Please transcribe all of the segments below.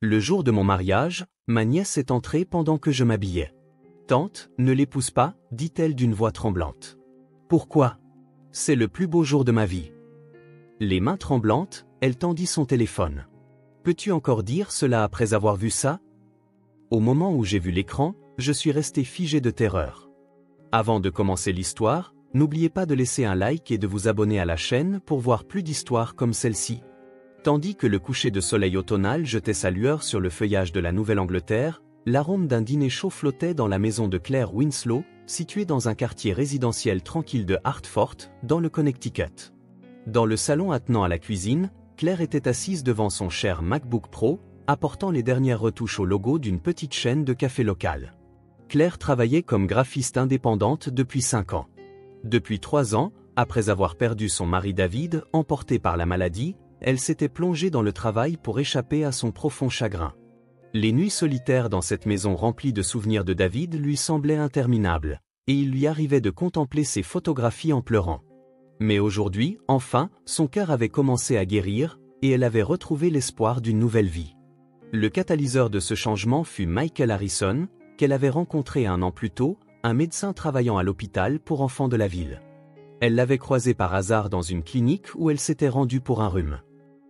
Le jour de mon mariage, ma nièce est entrée pendant que je m'habillais. « Tante, ne l'épouse pas, dit-elle d'une voix tremblante. « Pourquoi? C'est le plus beau jour de ma vie. » Les mains tremblantes, elle tendit son téléphone. « Peux-tu encore dire cela après avoir vu ça? » Au moment où j'ai vu l'écran, je suis resté figé de terreur. Avant de commencer l'histoire, n'oubliez pas de laisser un like et de vous abonner à la chaîne pour voir plus d'histoires comme celle-ci. Tandis que le coucher de soleil automnal jetait sa lueur sur le feuillage de la Nouvelle-Angleterre, l'arôme d'un dîner chaud flottait dans la maison de Claire Winslow, située dans un quartier résidentiel tranquille de Hartford, dans le Connecticut. Dans le salon attenant à la cuisine, Claire était assise devant son cher MacBook Pro, apportant les dernières retouches au logo d'une petite chaîne de café locale. Claire travaillait comme graphiste indépendante depuis 5 ans. Depuis 3 ans, après avoir perdu son mari David, emporté par la maladie, elle s'était plongée dans le travail pour échapper à son profond chagrin. Les nuits solitaires dans cette maison remplie de souvenirs de David lui semblaient interminables, et il lui arrivait de contempler ses photographies en pleurant. Mais aujourd'hui, enfin, son cœur avait commencé à guérir, et elle avait retrouvé l'espoir d'une nouvelle vie. Le catalyseur de ce changement fut Michael Harrison, qu'elle avait rencontré 1 an plus tôt, un médecin travaillant à l'hôpital pour enfants de la ville. Elle l'avait croisé par hasard dans une clinique où elle s'était rendue pour un rhume.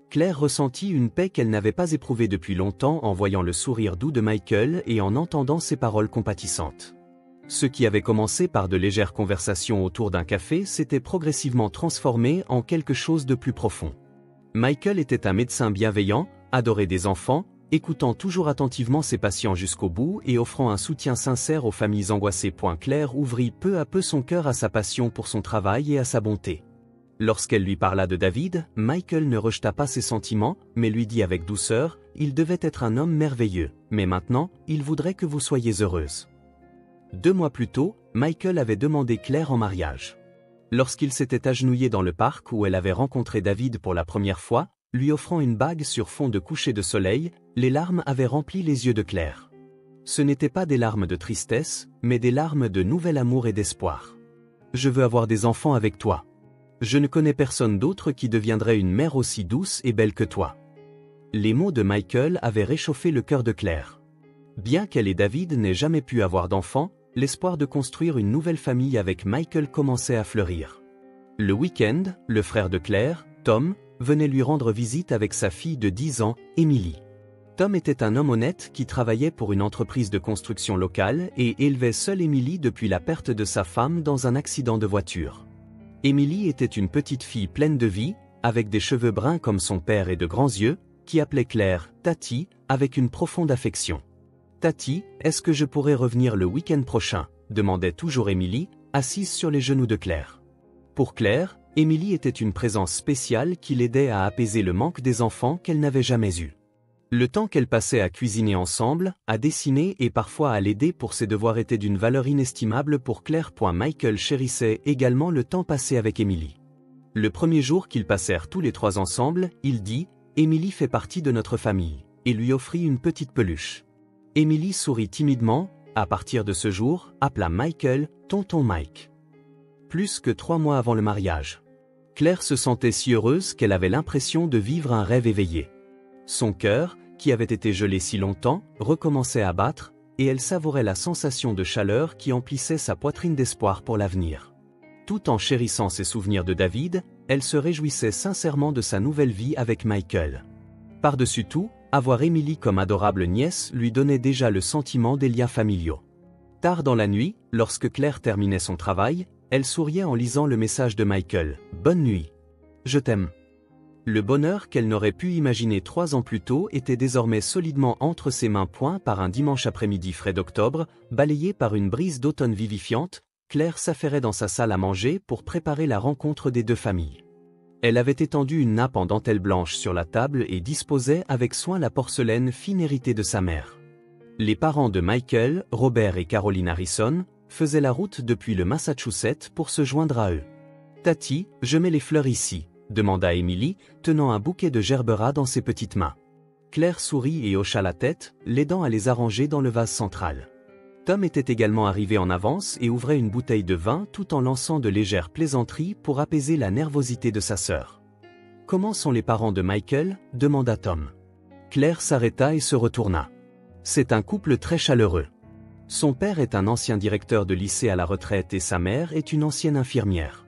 Claire ressentit une paix qu'elle n'avait pas éprouvée depuis longtemps en voyant le sourire doux de Michael et en entendant ses paroles compatissantes. Ce qui avait commencé par de légères conversations autour d'un café s'était progressivement transformé en quelque chose de plus profond. Michael était un médecin bienveillant, adoré des enfants, écoutant toujours attentivement ses patients jusqu'au bout et offrant un soutien sincère aux familles angoissées. Claire ouvrit peu à peu son cœur à sa passion pour son travail et à sa bonté. Lorsqu'elle lui parla de David, Michael ne rejeta pas ses sentiments, mais lui dit avec douceur, « Il devait être un homme merveilleux, mais maintenant, il voudrait que vous soyez heureuse. » 2 mois plus tôt, Michael avait demandé Claire en mariage. Lorsqu'il s'était agenouillé dans le parc où elle avait rencontré David pour la première fois, lui offrant une bague sur fond de coucher de soleil, les larmes avaient rempli les yeux de Claire. Ce n'étaient pas des larmes de tristesse, mais des larmes de nouvel amour et d'espoir. « Je veux avoir des enfants avec toi. Je ne connais personne d'autre qui deviendrait une mère aussi douce et belle que toi. » Les mots de Michael avaient réchauffé le cœur de Claire. Bien qu'elle et David n'aient jamais pu avoir d'enfants, l'espoir de construire une nouvelle famille avec Michael commençait à fleurir. Le week-end, le frère de Claire, Tom, venait lui rendre visite avec sa fille de 10 ans, Emily. Tom était un homme honnête qui travaillait pour une entreprise de construction locale et élevait seule Emily depuis la perte de sa femme dans un accident de voiture. Emily était une petite fille pleine de vie, avec des cheveux bruns comme son père et de grands yeux, qui appelait Claire « Tati » avec une profonde affection. « Tati, est-ce que je pourrais revenir le week-end prochain » demandait toujours Emily, assise sur les genoux de Claire. Pour Claire, Emily était une présence spéciale qui l'aidait à apaiser le manque des enfants qu'elle n'avait jamais eus. Le temps qu'elle passait à cuisiner ensemble, à dessiner et parfois à l'aider pour ses devoirs était d'une valeur inestimable pour Claire. Michael chérissait également le temps passé avec Emily. Le premier jour qu'ils passèrent tous les 3 ensemble, il dit « Emily fait partie de notre famille » et lui offrit une petite peluche. Emily sourit timidement, à partir de ce jour, appela Michael « Tonton Mike ». Plus que 3 mois avant le mariage. Claire se sentait si heureuse qu'elle avait l'impression de vivre un rêve éveillé. Son cœur, qui avait été gelé si longtemps, recommençait à battre, et elle savourait la sensation de chaleur qui emplissait sa poitrine d'espoir pour l'avenir. Tout en chérissant ses souvenirs de David, elle se réjouissait sincèrement de sa nouvelle vie avec Michael. Par-dessus tout, avoir Emily comme adorable nièce lui donnait déjà le sentiment des liens familiaux. Tard dans la nuit, lorsque Claire terminait son travail, elle souriait en lisant le message de Michael « Bonne nuit. Je t'aime ». Le bonheur qu'elle n'aurait pu imaginer 3 ans plus tôt était désormais solidement entre ses mains. Par un dimanche après-midi frais d'octobre, balayé par une brise d'automne vivifiante, Claire s'affairait dans sa salle à manger pour préparer la rencontre des 2 familles. Elle avait étendu une nappe en dentelle blanche sur la table et disposait avec soin la porcelaine fine héritée de sa mère. Les parents de Michael, Robert et Caroline Harrison, faisaient la route depuis le Massachusetts pour se joindre à eux. « Tati, je mets les fleurs ici », demanda Emily, tenant un bouquet de gerbera dans ses petites mains. Claire sourit et hocha la tête, l'aidant à les arranger dans le vase central. Tom était également arrivé en avance et ouvrait une bouteille de vin tout en lançant de légères plaisanteries pour apaiser la nervosité de sa sœur. « Comment sont les parents de Michael » demanda Tom. Claire s'arrêta et se retourna. C'est un couple très chaleureux. Son père est un ancien directeur de lycée à la retraite et sa mère est une ancienne infirmière.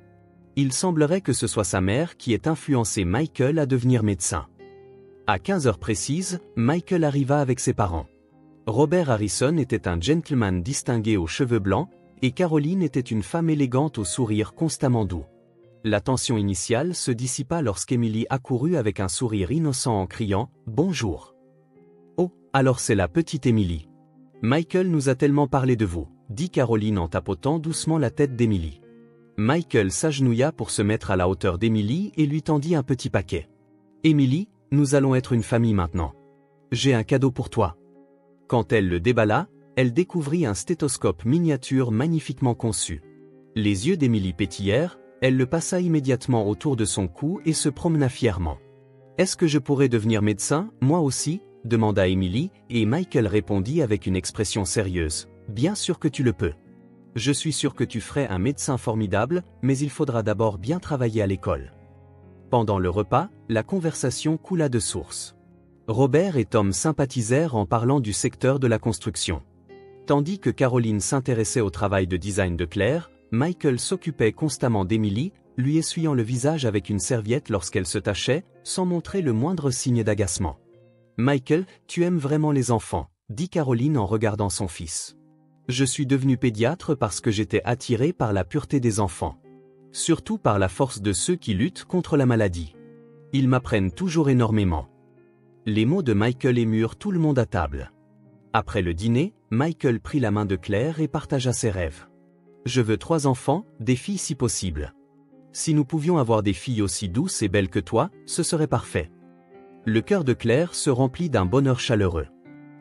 Il semblerait que ce soit sa mère qui ait influencé Michael à devenir médecin. À 15 heures précises, Michael arriva avec ses parents. Robert Harrison était un gentleman distingué aux cheveux blancs, et Caroline était une femme élégante au sourire constamment doux. La tension initiale se dissipa lorsqu'Emily accourut avec un sourire innocent en criant « Bonjour ». « Oh, alors c'est la petite Emily. Michael nous a tellement parlé de vous », dit Caroline en tapotant doucement la tête d'Emily. Michael s'agenouilla pour se mettre à la hauteur d'Emily et lui tendit un petit paquet. « Emily, nous allons être une famille maintenant. J'ai un cadeau pour toi. » Quand elle le déballa, elle découvrit un stéthoscope miniature magnifiquement conçu. Les yeux d'Emily pétillèrent, elle le passa immédiatement autour de son cou et se promena fièrement. « Est-ce que je pourrais devenir médecin, moi aussi ?» demanda Emily, et Michael répondit avec une expression sérieuse. « Bien sûr que tu le peux. Je suis sûr que tu ferais un médecin formidable, mais il faudra d'abord bien travailler à l'école. » Pendant le repas, la conversation coula de source. Robert et Tom sympathisèrent en parlant du secteur de la construction. Tandis que Caroline s'intéressait au travail de design de Claire, Michael s'occupait constamment d'Emily, lui essuyant le visage avec une serviette lorsqu'elle se tâchait, sans montrer le moindre signe d'agacement. « Michael, tu aimes vraiment les enfants », dit Caroline en regardant son fils. « Je suis devenue pédiatre parce que j'étais attirée par la pureté des enfants. Surtout par la force de ceux qui luttent contre la maladie. Ils m'apprennent toujours énormément. » Les mots de Michael émurent tout le monde à table. Après le dîner, Michael prit la main de Claire et partagea ses rêves. « Je veux 3 enfants, des filles si possible. Si nous pouvions avoir des filles aussi douces et belles que toi, ce serait parfait. » Le cœur de Claire se remplit d'un bonheur chaleureux.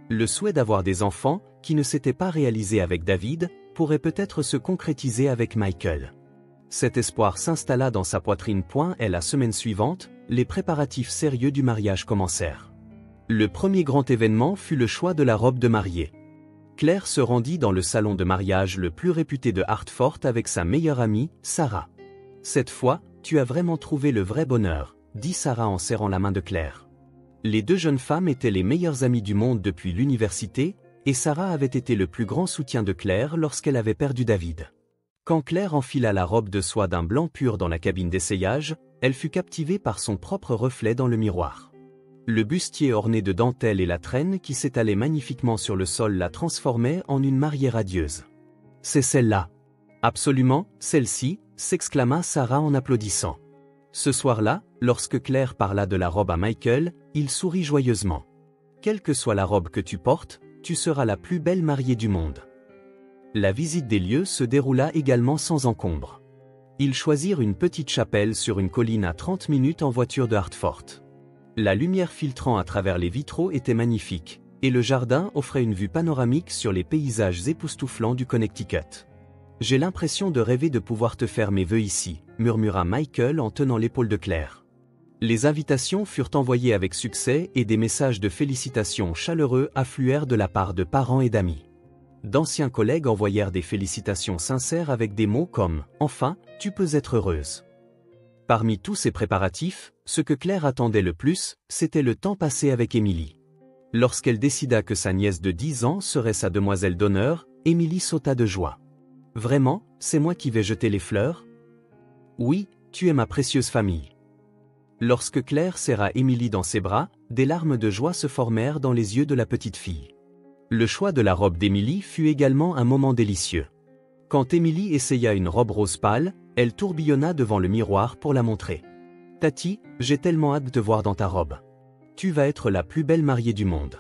Le souhait d'avoir des enfants, qui ne s'était pas réalisé avec David, pourrait peut-être se concrétiser avec Michael. Cet espoir s'installa dans sa poitrine. Et la semaine suivante, les préparatifs sérieux du mariage commencèrent. Le premier grand événement fut le choix de la robe de mariée. Claire se rendit dans le salon de mariage le plus réputé de Hartford avec sa meilleure amie, Sarah. « Cette fois, tu as vraiment trouvé le vrai bonheur », dit Sarah en serrant la main de Claire. Les 2 jeunes femmes étaient les meilleures amies du monde depuis l'université, et Sarah avait été le plus grand soutien de Claire lorsqu'elle avait perdu David. Quand Claire enfila la robe de soie d'un blanc pur dans la cabine d'essayage, elle fut captivée par son propre reflet dans le miroir. Le bustier orné de dentelle et la traîne qui s'étalait magnifiquement sur le sol la transformaient en une mariée radieuse. « C'est celle-là. Absolument, celle-ci », s'exclama Sarah en applaudissant. Ce soir-là, lorsque Claire parla de la robe à Michael, il sourit joyeusement. « Quelle que soit la robe que tu portes, tu seras la plus belle mariée du monde. » La visite des lieux se déroula également sans encombre. Ils choisirent une petite chapelle sur une colline à 30 minutes en voiture de Hartford. La lumière filtrant à travers les vitraux était magnifique, et le jardin offrait une vue panoramique sur les paysages époustouflants du Connecticut. « J'ai l'impression de rêver de pouvoir te faire mes vœux ici », murmura Michael en tenant l'épaule de Claire. Les invitations furent envoyées avec succès et des messages de félicitations chaleureux affluèrent de la part de parents et d'amis. D'anciens collègues envoyèrent des félicitations sincères avec des mots comme « Enfin, tu peux être heureuse ». Parmi tous ces préparatifs, ce que Claire attendait le plus, c'était le temps passé avec Emily. Lorsqu'elle décida que sa nièce de 10 ans serait sa demoiselle d'honneur, Emily sauta de joie. « Vraiment, c'est moi qui vais jeter les fleurs ? Oui, tu es ma précieuse famille. » Lorsque Claire serra Emily dans ses bras, des larmes de joie se formèrent dans les yeux de la petite fille. Le choix de la robe d'Emily fut également un moment délicieux. Quand Emily essaya une robe rose pâle, elle tourbillonna devant le miroir pour la montrer. « Tati, j'ai tellement hâte de te voir dans ta robe. Tu vas être la plus belle mariée du monde. »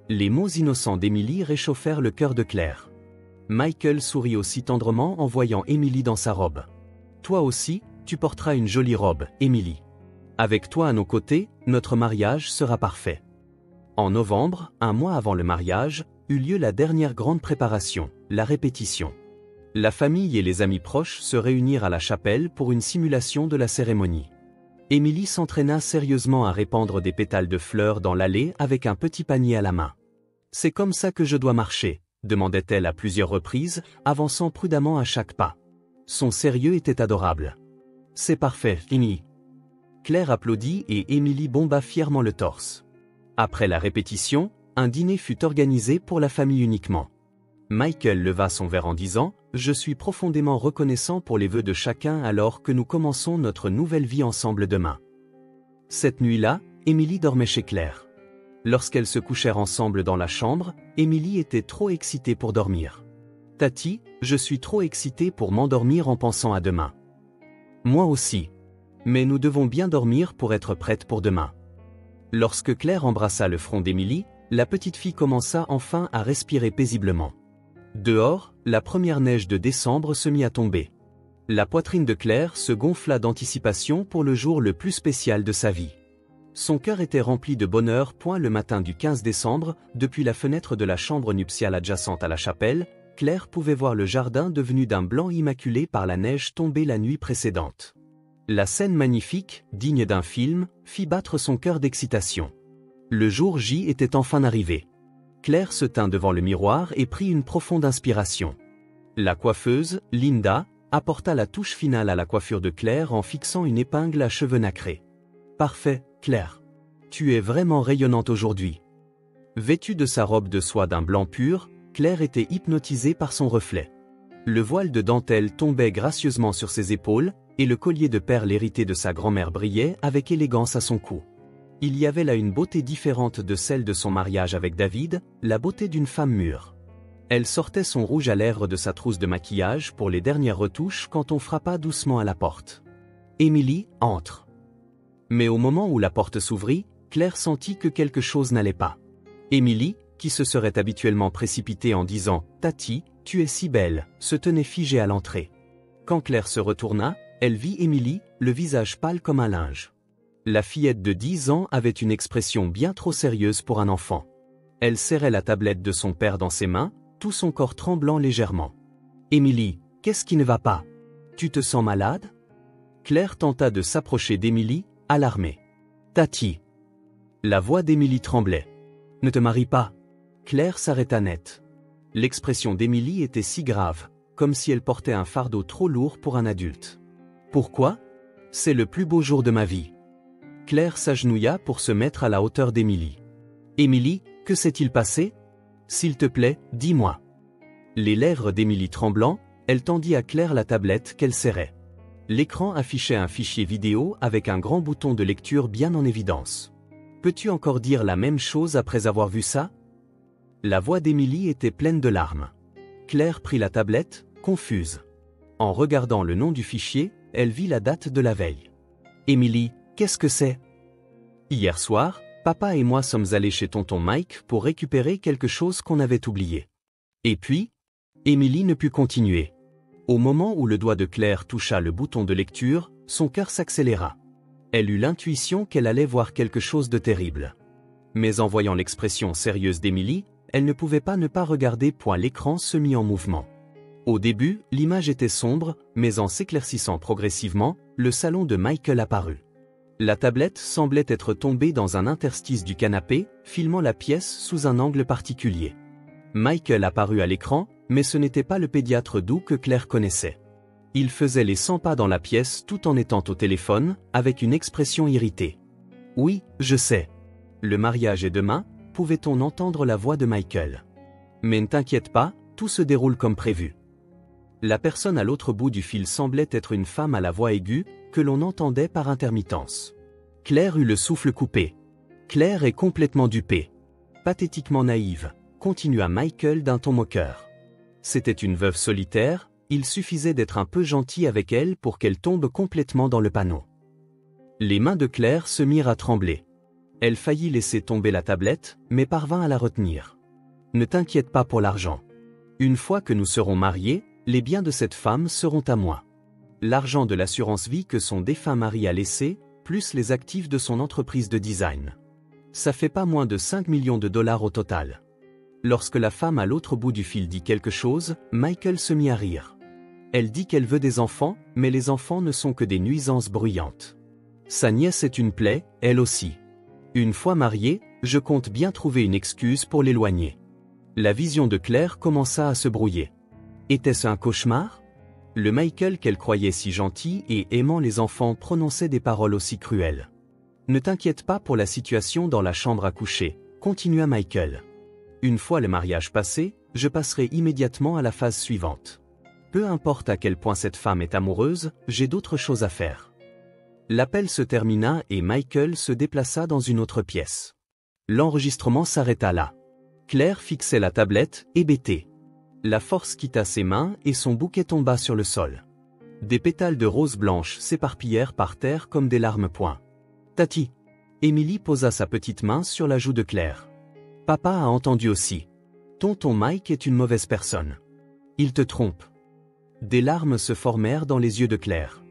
Les mots innocents d'Emily réchauffèrent le cœur de Claire. Michael sourit aussi tendrement en voyant Emily dans sa robe. « Toi aussi, tu porteras une jolie robe, Emily. Avec toi à nos côtés, notre mariage sera parfait. » En novembre, un mois avant le mariage, eut lieu la dernière grande préparation, la répétition. La famille et les amis proches se réunirent à la chapelle pour une simulation de la cérémonie. Emily s'entraîna sérieusement à répandre des pétales de fleurs dans l'allée avec un petit panier à la main. « C'est comme ça que je dois marcher », demandait-elle à plusieurs reprises, avançant prudemment à chaque pas. Son sérieux était adorable. « C'est parfait, Emily. » Claire applaudit et Emily bomba fièrement le torse. « Après la répétition, un dîner fut organisé pour la famille uniquement. Michael leva son verre en disant « Je suis profondément reconnaissant pour les vœux de chacun alors que nous commençons notre nouvelle vie ensemble demain. » Cette nuit-là, Emily dormait chez Claire. Lorsqu'elles se couchèrent ensemble dans la chambre, Emily était trop excitée pour dormir. « Tati, je suis trop excitée pour m'endormir en pensant à demain. »« Moi aussi. Mais nous devons bien dormir pour être prête pour demain. » Lorsque Claire embrassa le front d'Emily, la petite fille commença enfin à respirer paisiblement. Dehors, la première neige de décembre se mit à tomber. La poitrine de Claire se gonfla d'anticipation pour le jour le plus spécial de sa vie. Son cœur était rempli de bonheur. Le matin du 15 décembre, depuis la fenêtre de la chambre nuptiale adjacente à la chapelle, Claire pouvait voir le jardin devenu d'un blanc immaculé par la neige tombée la nuit précédente. La scène magnifique, digne d'un film, fit battre son cœur d'excitation. Le jour J était enfin arrivé. Claire se tint devant le miroir et prit une profonde inspiration. La coiffeuse, Linda, apporta la touche finale à la coiffure de Claire en fixant une épingle à cheveux nacrés. « Parfait, Claire. Tu es vraiment rayonnante aujourd'hui. » Vêtue de sa robe de soie d'un blanc pur, Claire était hypnotisée par son reflet. Le voile de dentelle tombait gracieusement sur ses épaules, et le collier de perles hérité de sa grand-mère brillait avec élégance à son cou. Il y avait là une beauté différente de celle de son mariage avec David, la beauté d'une femme mûre. Elle sortait son rouge à lèvres de sa trousse de maquillage pour les dernières retouches quand on frappa doucement à la porte. « Emily, entre. » Mais au moment où la porte s'ouvrit, Claire sentit que quelque chose n'allait pas. Emily, qui se serait habituellement précipitée en disant « Tati, tu es si belle », se tenait figée à l'entrée. Quand Claire se retourna, elle vit Emily, le visage pâle comme un linge. La fillette de 10 ans avait une expression bien trop sérieuse pour un enfant. Elle serrait la tablette de son père dans ses mains, tout son corps tremblant légèrement. « Emily, qu'est-ce qui ne va pas? Tu te sens malade ?» Claire tenta de s'approcher d'Emily, alarmée. « Tati !» La voix d'Emily tremblait. « Ne te marie pas !» Claire s'arrêta net. L'expression d'Emily était si grave, comme si elle portait un fardeau trop lourd pour un adulte. « Pourquoi ? C'est le plus beau jour de ma vie. » Claire s'agenouilla pour se mettre à la hauteur d'Emily. « Emily, que s'est-il passé ? S'il te plaît, dis-moi. » Les lèvres d'Emily tremblant, elle tendit à Claire la tablette qu'elle serrait. L'écran affichait un fichier vidéo avec un grand bouton de lecture bien en évidence. « Peux-tu encore dire la même chose après avoir vu ça ? » La voix d'Emily était pleine de larmes. Claire prit la tablette, confuse. En regardant le nom du fichier, elle vit la date de la veille. « Emily, qu'est-ce que c'est ? » « Hier soir, papa et moi sommes allés chez tonton Mike pour récupérer quelque chose qu'on avait oublié. » Et puis, Emily ne put continuer. Au moment où le doigt de Claire toucha le bouton de lecture, son cœur s'accéléra. Elle eut l'intuition qu'elle allait voir quelque chose de terrible. Mais en voyant l'expression sérieuse d'Emily, elle ne pouvait pas ne pas regarder. L'écran se mit en mouvement. Au début, l'image était sombre, mais en s'éclaircissant progressivement, le salon de Michael apparut. La tablette semblait être tombée dans un interstice du canapé, filmant la pièce sous un angle particulier. Michael apparut à l'écran, mais ce n'était pas le pédiatre doux que Claire connaissait. Il faisait les 100 pas dans la pièce tout en étant au téléphone, avec une expression irritée. « Oui, je sais. Le mariage est demain », pouvait-on entendre la voix de Michael. « Mais ne t'inquiète pas, tout se déroule comme prévu. » La personne à l'autre bout du fil semblait être une femme à la voix aiguë, que l'on entendait par intermittence. Claire eut le souffle coupé. Claire est complètement dupée. Pathétiquement naïve, continua Michael d'un ton moqueur. C'était une veuve solitaire, il suffisait d'être un peu gentil avec elle pour qu'elle tombe complètement dans le panneau. Les mains de Claire se mirent à trembler. Elle faillit laisser tomber la tablette, mais parvint à la retenir. « Ne t'inquiète pas pour l'argent. Une fois que nous serons mariés, les biens de cette femme seront à moi. L'argent de l'assurance vie que son défunt mari a laissé, plus les actifs de son entreprise de design. Ça fait pas moins de 5 millions de dollars au total. » Lorsque la femme à l'autre bout du fil dit quelque chose, Michael se mit à rire. Elle dit qu'elle veut des enfants, mais les enfants ne sont que des nuisances bruyantes. Sa nièce est une plaie, elle aussi. Une fois mariée, je compte bien trouver une excuse pour l'éloigner. La vision de Claire commença à se brouiller. Était-ce un cauchemar ? Le Michael qu'elle croyait si gentil et aimant les enfants prononçait des paroles aussi cruelles. Ne t'inquiète pas pour la situation dans la chambre à coucher, continua Michael. Une fois le mariage passé, je passerai immédiatement à la phase suivante. Peu importe à quel point cette femme est amoureuse, j'ai d'autres choses à faire. L'appel se termina et Michael se déplaça dans une autre pièce. L'enregistrement s'arrêta là. Claire fixait la tablette, hébétée. La force quitta ses mains et son bouquet tomba sur le sol. Des pétales de rose blanche s'éparpillèrent par terre comme des larmes point. Tati. Émilie posa sa petite main sur la joue de Claire. Papa a entendu aussi. Tonton Mike est une mauvaise personne. Il te trompe. Des larmes se formèrent dans les yeux de Claire.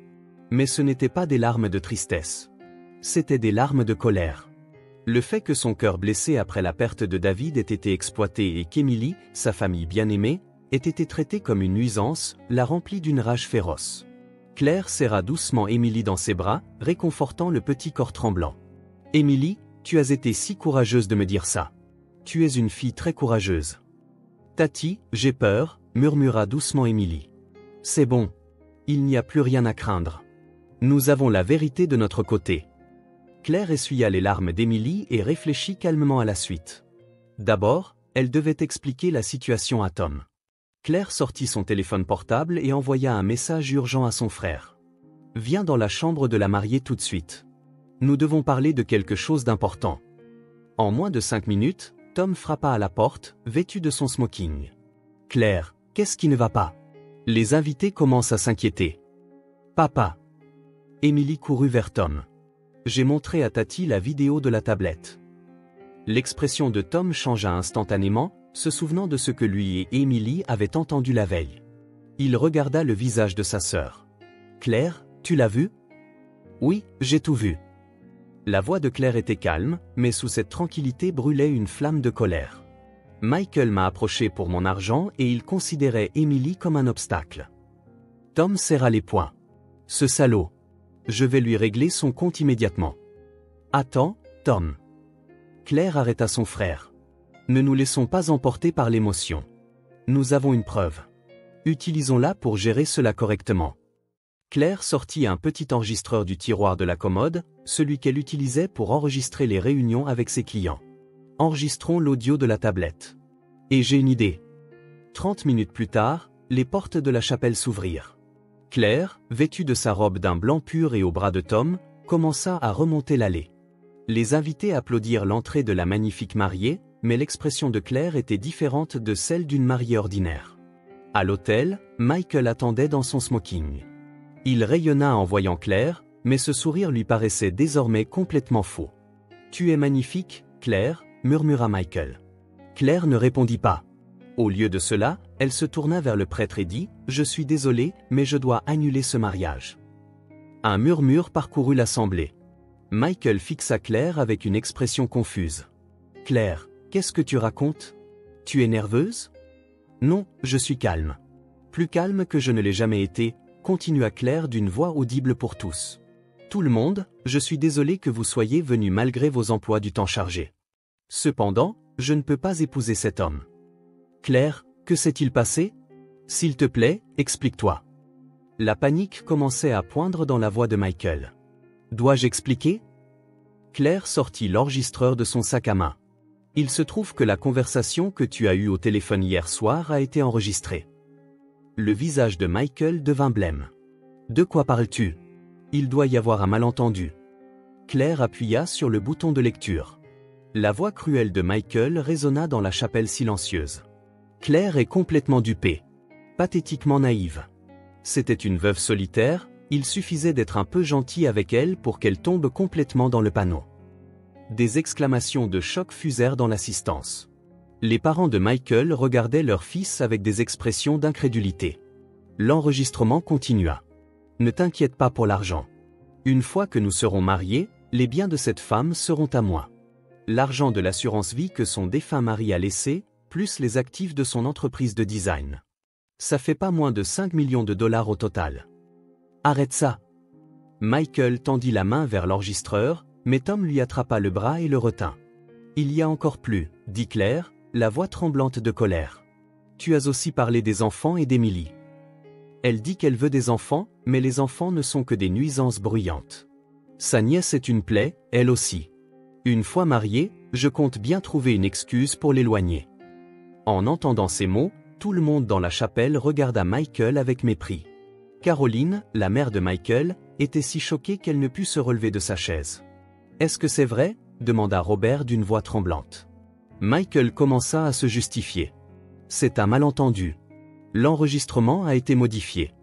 Mais ce n'étaient pas des larmes de tristesse. C'étaient des larmes de colère. Le fait que son cœur blessé après la perte de David ait été exploité et qu'Émilie, sa famille bien-aimée, ait été traitée comme une nuisance, la remplit d'une rage féroce. Claire serra doucement Émilie dans ses bras, réconfortant le petit corps tremblant. « Émilie, tu as été si courageuse de me dire ça. Tu es une fille très courageuse. »« Tati, j'ai peur, » murmura doucement Émilie. « C'est bon. Il n'y a plus rien à craindre. Nous avons la vérité de notre côté. » Claire essuya les larmes d'Émilie et réfléchit calmement à la suite. D'abord, elle devait expliquer la situation à Tom. Claire sortit son téléphone portable et envoya un message urgent à son frère. « Viens dans la chambre de la mariée tout de suite. Nous devons parler de quelque chose d'important. » En moins de 5 minutes, Tom frappa à la porte, vêtu de son smoking. « Claire, qu'est-ce qui ne va pas ?» Les invités commencent à s'inquiéter. « Papa !» Émilie courut vers Tom. « J'ai montré à Tati la vidéo de la tablette. » L'expression de Tom changea instantanément, se souvenant de ce que lui et Émilie avaient entendu la veille. Il regarda le visage de sa sœur. « Claire, tu l'as vu ?»« Oui, j'ai tout vu. » La voix de Claire était calme, mais sous cette tranquillité brûlait une flamme de colère. « Michael m'a approché pour mon argent et il considérait Émilie comme un obstacle. » Tom serra les poings. « Ce salaud. Je vais lui régler son compte immédiatement. »« Attends, Tom. » Claire arrêta son frère. Ne nous laissons pas emporter par l'émotion. Nous avons une preuve. Utilisons-la pour gérer cela correctement. Claire sortit un petit enregistreur du tiroir de la commode, celui qu'elle utilisait pour enregistrer les réunions avec ses clients. Enregistrons l'audio de la tablette. Et j'ai une idée. 30 minutes plus tard, les portes de la chapelle s'ouvrirent. Claire, vêtue de sa robe d'un blanc pur et au bras de Tom, commença à remonter l'allée. Les invités applaudirent l'entrée de la magnifique mariée, mais l'expression de Claire était différente de celle d'une mariée ordinaire. À l'hôtel, Michael attendait dans son smoking. Il rayonna en voyant Claire, mais ce sourire lui paraissait désormais complètement faux. « Tu es magnifique, Claire » murmura Michael. Claire ne répondit pas. Au lieu de cela, elle se tourna vers le prêtre et dit « Je suis désolée, mais je dois annuler ce mariage. » Un murmure parcourut l'assemblée. Michael fixa Claire avec une expression confuse. « Claire, qu'est-ce que tu racontes? Tu es nerveuse? » « Non, je suis calme. » « Plus calme que je ne l'ai jamais été, » continua Claire d'une voix audible pour tous. « Tout le monde, je suis désolé que vous soyez venus malgré vos emplois du temps chargés. Cependant, je ne peux pas épouser cet homme. » « Claire, que s'est-il passé? S'il te plaît, explique-toi. » La panique commençait à poindre dans la voix de Michael. « Dois-je expliquer? » Claire sortit l'enregistreur de son sac à main. « Il se trouve que la conversation que tu as eue au téléphone hier soir a été enregistrée. » Le visage de Michael devint blême. « De quoi parles-tu? Il doit y avoir un malentendu. » Claire appuya sur le bouton de lecture. La voix cruelle de Michael résonna dans la chapelle silencieuse. Claire est complètement dupée. Pathétiquement naïve. C'était une veuve solitaire, il suffisait d'être un peu gentil avec elle pour qu'elle tombe complètement dans le panneau. Des exclamations de choc fusèrent dans l'assistance. Les parents de Michael regardaient leur fils avec des expressions d'incrédulité. L'enregistrement continua. « Ne t'inquiète pas pour l'argent. Une fois que nous serons mariés, les biens de cette femme seront à moi. L'argent de l'assurance vie que son défunt mari a laissé, plus les actifs de son entreprise de design. Ça fait pas moins de 5 millions de dollars au total. Arrête ça. » Michael tendit la main vers l'enregistreur, mais Tom lui attrapa le bras et le retint. « Il y a encore plus, » dit Claire, la voix tremblante de colère. « Tu as aussi parlé des enfants et d'Émilie. Elle dit qu'elle veut des enfants, mais les enfants ne sont que des nuisances bruyantes. Sa nièce est une plaie, elle aussi. Une fois mariée, je compte bien trouver une excuse pour l'éloigner. En entendant ces mots, tout le monde dans la chapelle regarda Michael avec mépris. Caroline, la mère de Michael, était si choquée qu'elle ne put se relever de sa chaise. « Est-ce que c'est vrai ?» demanda Robert d'une voix tremblante. Michael commença à se justifier. « C'est un malentendu. L'enregistrement a été modifié.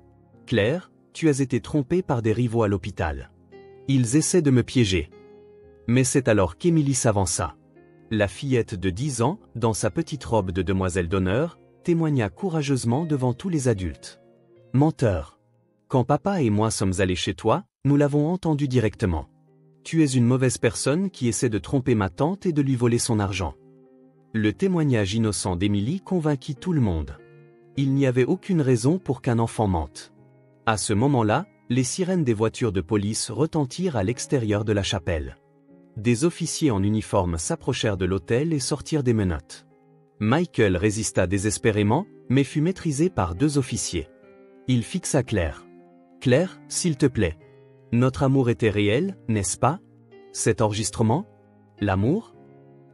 Claire, tu as été trompée par des rivaux à l'hôpital. Ils essaient de me piéger. » Mais c'est alors qu'Émilie s'avança. La fillette de 10 ans, dans sa petite robe de demoiselle d'honneur, témoigna courageusement devant tous les adultes. « Menteur. Quand papa et moi sommes allés chez toi, nous l'avons entendu directement. Tu es une mauvaise personne qui essaie de tromper ma tante et de lui voler son argent. » Le témoignage innocent d'Émilie convainquit tout le monde. Il n'y avait aucune raison pour qu'un enfant mente. À ce moment-là, les sirènes des voitures de police retentirent à l'extérieur de la chapelle. Des officiers en uniforme s'approchèrent de l'autel et sortirent des menottes. Michael résista désespérément, mais fut maîtrisé par 2 officiers. Il fixa Claire. « Claire, s'il te plaît. Notre amour était réel, n'est-ce pas? Cet enregistrement? L'amour ?»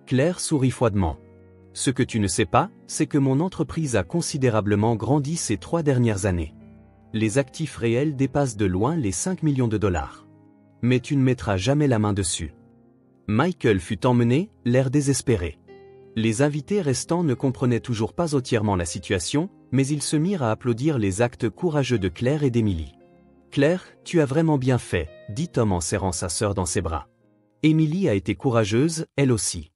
Claire sourit froidement. « Ce que tu ne sais pas, c'est que mon entreprise a considérablement grandi ces 3 dernières années. Les actifs réels dépassent de loin les 5 millions de dollars. Mais tu ne mettras jamais la main dessus. » Michael fut emmené, l'air désespéré. Les invités restants ne comprenaient toujours pas entièrement la situation, mais ils se mirent à applaudir les actes courageux de Claire et d'Émilie. « Claire, tu as vraiment bien fait, » dit Tom en serrant sa sœur dans ses bras. Émilie a été courageuse, elle aussi.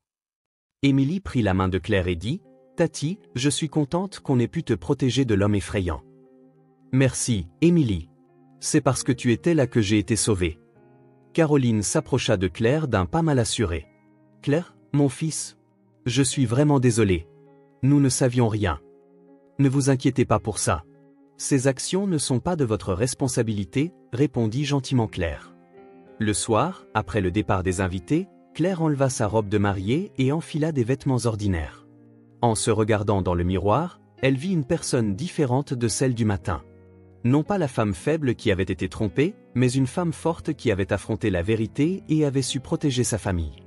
Émilie prit la main de Claire et dit « Tati, je suis contente qu'on ait pu te protéger de l'homme effrayant. » « Merci, Émilie. C'est parce que tu étais là que j'ai été sauvée. » Caroline s'approcha de Claire d'un pas mal assuré. « Claire, mon fils, je suis vraiment désolée. Nous ne savions rien. Ne vous inquiétez pas pour ça. Ces actions ne sont pas de votre responsabilité, » répondit gentiment Claire. Le soir, après le départ des invités, Claire enleva sa robe de mariée et enfila des vêtements ordinaires. En se regardant dans le miroir, elle vit une personne différente de celle du matin. Non pas la femme faible qui avait été trompée, mais une femme forte qui avait affronté la vérité et avait su protéger sa famille.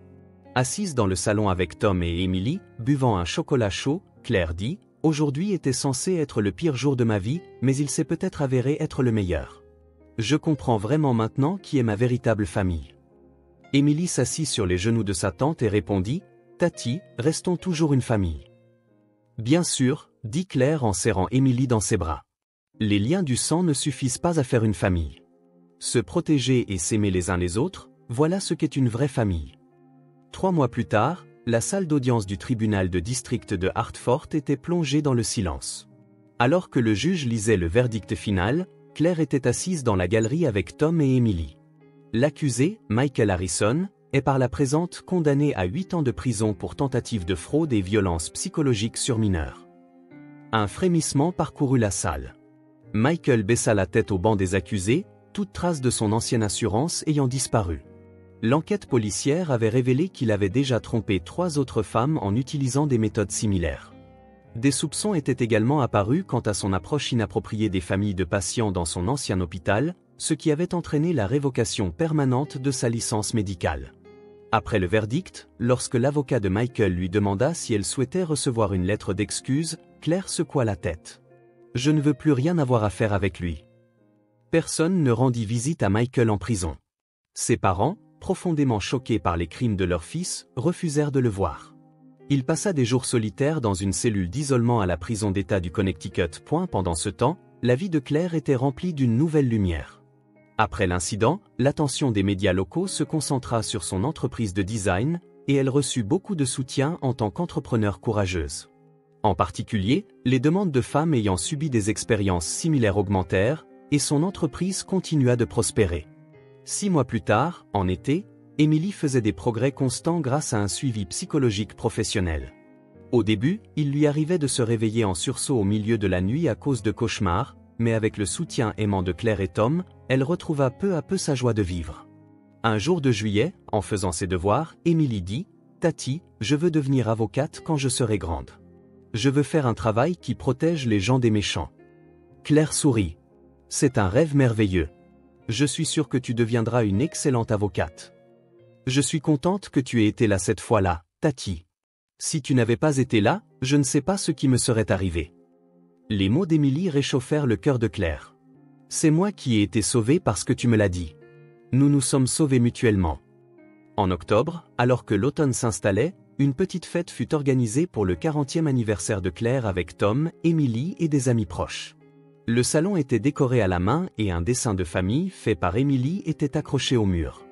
Assise dans le salon avec Tom et Émilie, buvant un chocolat chaud, Claire dit « Aujourd'hui était censé être le pire jour de ma vie, mais il s'est peut-être avéré être le meilleur. Je comprends vraiment maintenant qui est ma véritable famille. » Émilie s'assit sur les genoux de sa tante et répondit « Tati, restons toujours une famille. » Bien sûr, dit Claire en serrant Émilie dans ses bras. Les liens du sang ne suffisent pas à faire une famille. Se protéger et s'aimer les uns les autres, voilà ce qu'est une vraie famille. 3 mois plus tard, la salle d'audience du tribunal de district de Hartford était plongée dans le silence. Alors que le juge lisait le verdict final, Claire était assise dans la galerie avec Tom et Émilie. L'accusé, Michael Harrison, est par la présente condamné à 8 ans de prison pour tentative de fraude et violence psychologique sur mineurs. Un frémissement parcourut la salle. Michael baissa la tête au banc des accusés, toute trace de son ancienne assurance ayant disparu. L'enquête policière avait révélé qu'il avait déjà trompé 3 autres femmes en utilisant des méthodes similaires. Des soupçons étaient également apparus quant à son approche inappropriée des familles de patients dans son ancien hôpital, ce qui avait entraîné la révocation permanente de sa licence médicale. Après le verdict, lorsque l'avocat de Michael lui demanda si elle souhaitait recevoir une lettre d'excuse, Claire secoua la tête. « Je ne veux plus rien avoir à faire avec lui. » Personne ne rendit visite à Michael en prison. Ses parents, profondément choqués par les crimes de leur fils, refusèrent de le voir. Il passa des jours solitaires dans une cellule d'isolement à la prison d'État du Connecticut. Pendant ce temps, la vie de Claire était remplie d'une nouvelle lumière. Après l'incident, l'attention des médias locaux se concentra sur son entreprise de design, et elle reçut beaucoup de soutien en tant qu'entrepreneur courageuse. En particulier, les demandes de femmes ayant subi des expériences similaires augmentèrent, et son entreprise continua de prospérer. 6 mois plus tard, en été, Émilie faisait des progrès constants grâce à un suivi psychologique professionnel. Au début, il lui arrivait de se réveiller en sursaut au milieu de la nuit à cause de cauchemars, mais avec le soutien aimant de Claire et Tom, elle retrouva peu à peu sa joie de vivre. Un jour de juillet, en faisant ses devoirs, Émilie dit « Tati, je veux devenir avocate quand je serai grande. Je veux faire un travail qui protège les gens des méchants. » Claire sourit. « C'est un rêve merveilleux. Je suis sûr que tu deviendras une excellente avocate. Je suis contente que tu aies été là cette fois-là, Tati. Si tu n'avais pas été là, je ne sais pas ce qui me serait arrivé. » Les mots d'Émilie réchauffèrent le cœur de Claire. « C'est moi qui ai été sauvée parce que tu me l'as dit. Nous nous sommes sauvés mutuellement. » En octobre, alors que l'automne s'installait, une petite fête fut organisée pour le 40e anniversaire de Claire avec Tom, Émilie et des amis proches. Le salon était décoré à la main et un dessin de famille fait par Émilie était accroché au mur.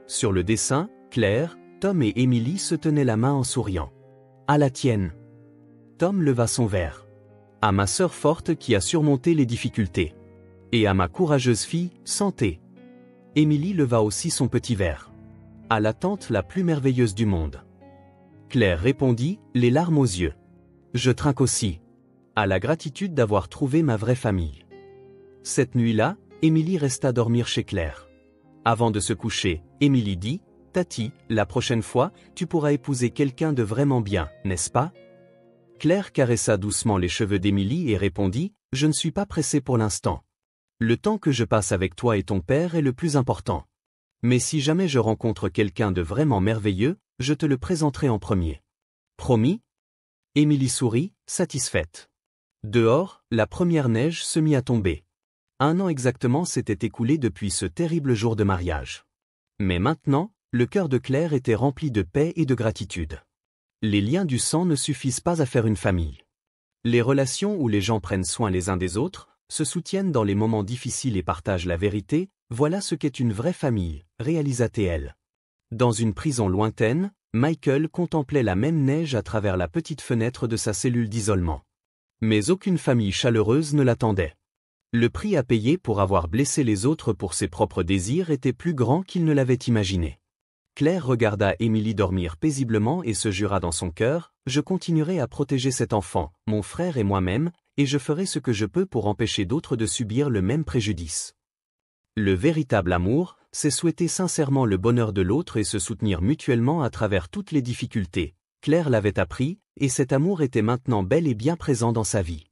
Sur le dessin, Claire, Tom et Émilie se tenaient la main en souriant. « À la tienne. » Tom leva son verre. « À ma sœur forte qui a surmonté les difficultés. Et à ma courageuse fille, santé. » Émilie leva aussi son petit verre. « À la tante la plus merveilleuse du monde. » Claire répondit, les larmes aux yeux. « Je trinque aussi. À la gratitude d'avoir trouvé ma vraie famille. » Cette nuit-là, Émilie resta dormir chez Claire. Avant de se coucher, Émilie dit, « Tati, la prochaine fois, tu pourras épouser quelqu'un de vraiment bien, n'est-ce pas ?» Claire caressa doucement les cheveux d'Émilie et répondit, « Je ne suis pas pressée pour l'instant. Le temps que je passe avec toi et ton père est le plus important. Mais si jamais je rencontre quelqu'un de vraiment merveilleux, je te le présenterai en premier. Promis ?» Émilie sourit, satisfaite. Dehors, la première neige se mit à tomber. 1 an exactement s'était écoulé depuis ce terrible jour de mariage. Mais maintenant, le cœur de Claire était rempli de paix et de gratitude. Les liens du sang ne suffisent pas à faire une famille. Les relations où les gens prennent soin les uns des autres, se soutiennent dans les moments difficiles et partagent la vérité, voilà ce qu'est une vraie famille, réalisa-t-elle. Dans une prison lointaine, Michael contemplait la même neige à travers la petite fenêtre de sa cellule d'isolement. Mais aucune famille chaleureuse ne l'attendait. Le prix à payer pour avoir blessé les autres pour ses propres désirs était plus grand qu'il ne l'avait imaginé. Claire regarda Émilie dormir paisiblement et se jura dans son cœur, « Je continuerai à protéger cet enfant, mon frère et moi-même, et je ferai ce que je peux pour empêcher d'autres de subir le même préjudice. » Le véritable amour, c'est souhaiter sincèrement le bonheur de l'autre et se soutenir mutuellement à travers toutes les difficultés. Claire l'avait appris, et cet amour était maintenant bel et bien présent dans sa vie.